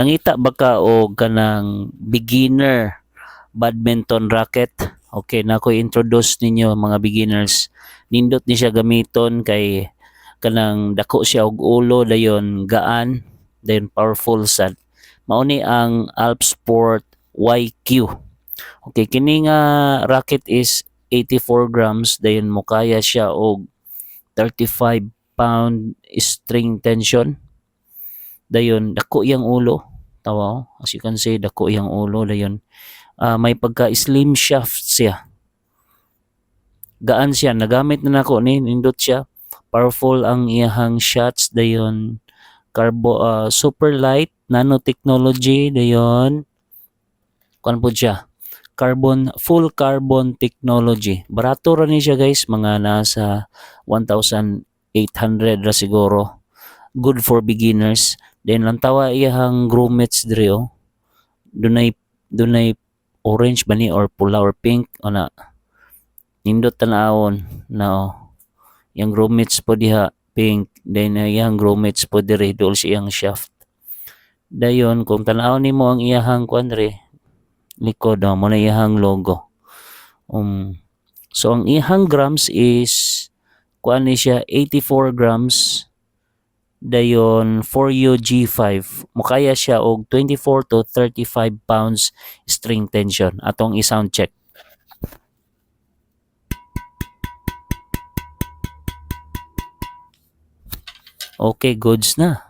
Nangita ba ka o kanang beginner badminton racket? Okay, na ko introduce ninyo mga beginners. Nindot ni siya gamiton kay kanang dako siya og ulo dayon gaan, dayon powerful sad. Mao ni ang Alpsport YQ. Okay, kini nga racket is 84 grams dayon mo kaya siya og 35 pound string tension. Dayon dako iyang ulo. Tawa, as you can see, dako iyang ulo dayon. May pagka slim shaft siya. Gaan siya, nagamit na nako ni nindot siya. Powerful ang iyahang shots dayon. Super light nanotechnology dayon. Kuan po siya. Full carbon technology. Barato ra ni siya guys, mga nasa 1,800 ra siguro. Good for beginners. Then lang tawa iyahang grommets diri oh. Dunay orange ba ni or pula or pink o na nindot tanawon na oh. Yang grommets po diha pink, then iyang grommets po diri dol siyang shaft. Dayon kung tan-aw nimo ang iyahang kuanre likod mo na iyahang logo. So ang iyahang grams is kuan ni siya 84 grams dayon 4UG5 mukaya siya og 24 to 35 pounds string tension atong i-sound check. Okay, goods na.